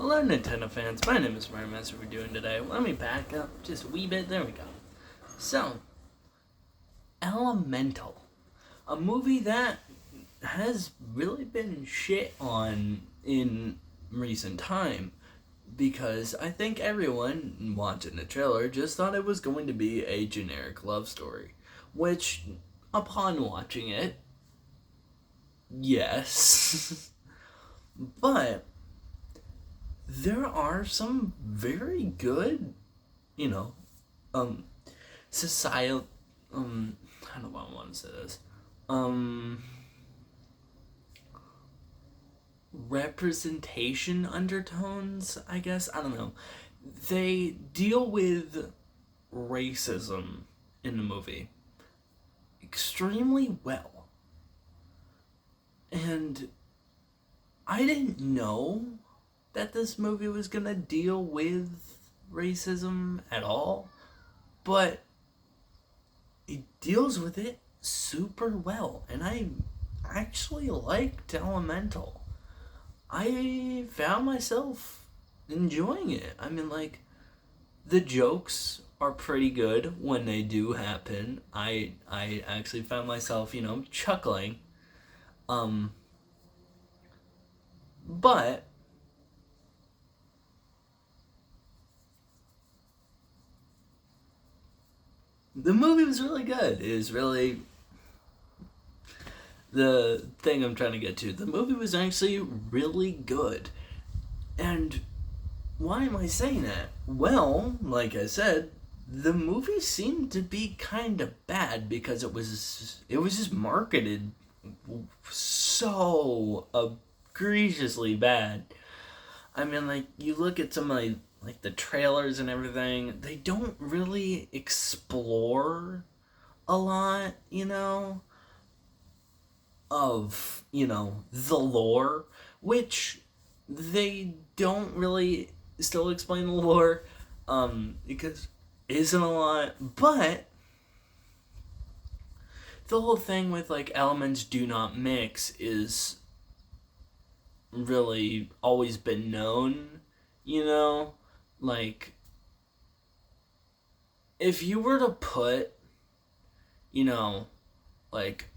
Hello, Nintendo fans. My name is Mario Master. We're doing today. Let me back up just a wee bit. There we go. So, Elemental, a movie that has really been shit on in recent time because I think everyone watching the trailer just thought it was going to be a generic love story, which, upon watching it, yes, but there are some very good, you know, um, societal, I don't know what I want to say this, representation undertones, I guess, I don't know. They deal with racism in the movie extremely well. And I didn't know that this movie was gonna deal with racism at all, but it deals with it super well, and I actually liked Elemental. I found myself enjoying it. I mean, like, the jokes are pretty good when they do happen. I actually found myself, chuckling. But the movie was really good. It was really the thing I'm trying to get to. The movie was actually really good. And why am I saying that? Well, like I said, the movie seemed to be kind of bad because it was just marketed so egregiously bad. I mean, like, you look at some of like the trailers and everything, they don't really explore a lot, of, the lore, which they don't really still explain the lore, because it isn't a lot, but the whole thing with, like, elements do not mix is really always been known, like, if you were to put, like,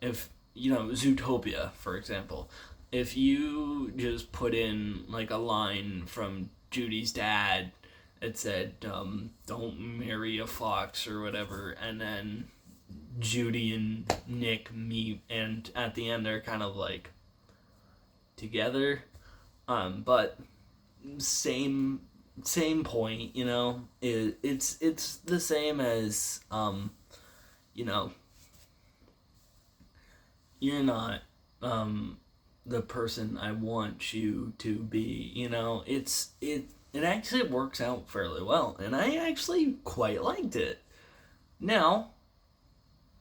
if, Zootopia, for example, if you just put in, like, a line from Judy's dad that said, don't marry a fox or whatever, and then Judy and Nick meet, and at the end they're kind of, like, together, but same point, it's the same as, you're not the person I want you to be. It actually works out fairly well, and I actually quite liked it. Now,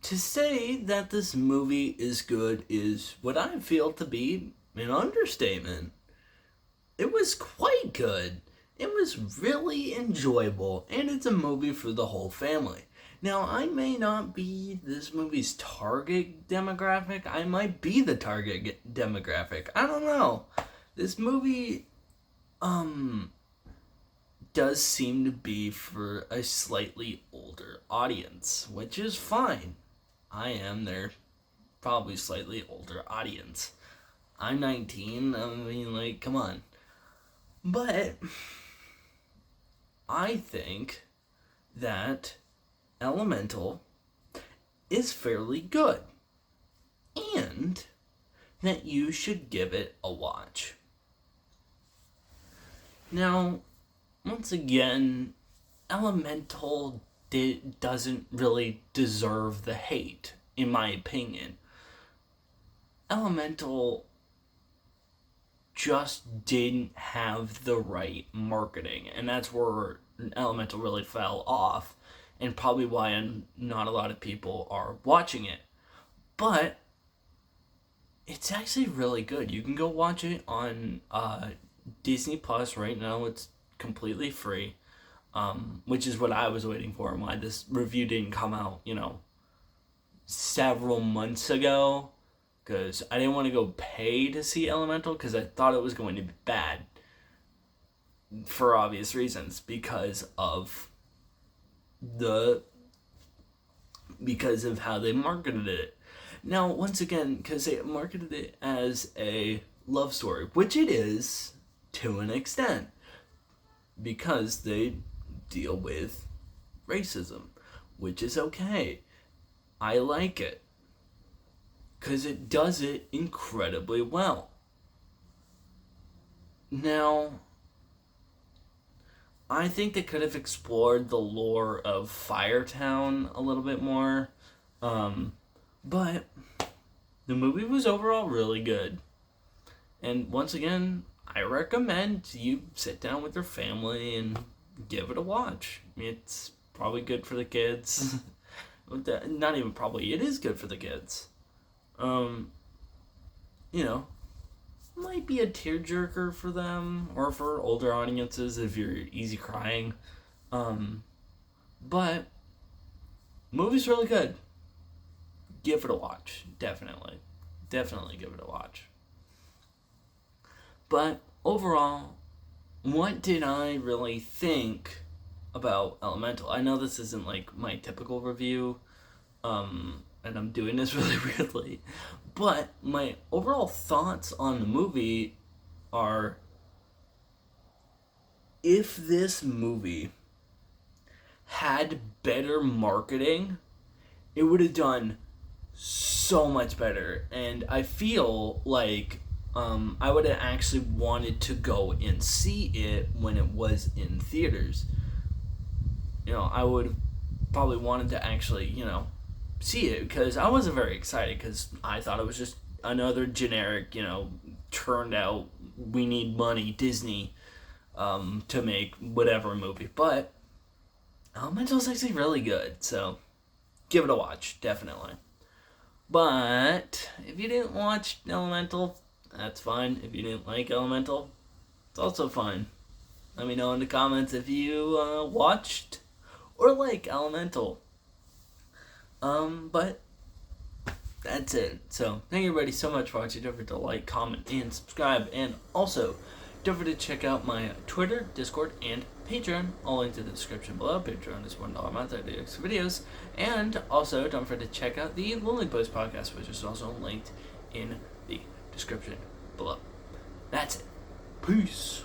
to say that this movie is good is what I feel to be an understatement. It was quite good. It was really enjoyable, and it's a movie for the whole family. Now, I may not be this movie's target demographic. I might be the target demographic. I don't know. This movie, does seem to be for a slightly older audience, which is fine. I am their probably slightly older audience. I'm 19. I mean, like, come on. But I think that Elemental is fairly good, and that you should give it a watch. Now, once again, Elemental doesn't really deserve the hate, in my opinion. Elemental just didn't have the right marketing, and that's where Elemental really fell off, and probably why not a lot of people are watching it. But it's actually really good. You can go watch it on Disney Plus right now. It's completely free, which is what I was waiting for and why this review didn't come out, several months ago, because I didn't want to go pay to see Elemental because I thought it was going to be bad. for obvious reasons, the because of how they marketed it. Now, once again, because they marketed it as a love story, which it is to an extent, because they deal with racism, which is okay. I like it because it does it incredibly well. Now, I think they could have explored the lore of Firetown a little bit more, but the movie was overall really good. And once again, I recommend you sit down with your family and give it a watch. It's probably good for the kids. Not even probably, it is good for the kids. You know, might be a tearjerker for them or for older audiences if you're easy crying. But movie's really good. Give it a watch, definitely. Definitely give it a watch. But overall, what did I really think about Elemental? I know this isn't like my typical review, and I'm doing this really weirdly, but my overall thoughts on the movie are, if this movie had better marketing, it would have done so much better. And I feel like I would have actually wanted to go and see it when it was in theaters. I would have probably wanted to actually, see it, because I wasn't very excited, because I thought it was just another generic, turned out, we need money, Disney, to make whatever movie. But Elemental's actually really good, so give it a watch, definitely. But if you didn't watch Elemental, that's fine. If you didn't like Elemental, it's also fine. Let me know in the comments if you watched or like Elemental. But that's it. So thank you everybody so much for watching. Don't forget to like, comment, and subscribe. And also, don't forget to check out my Twitter, Discord, and Patreon. All linked in the description below. Patreon is $1 a month. I do extra videos. And also, don't forget to check out the Lonely Boys podcast, which is also linked in the description below. That's it. Peace.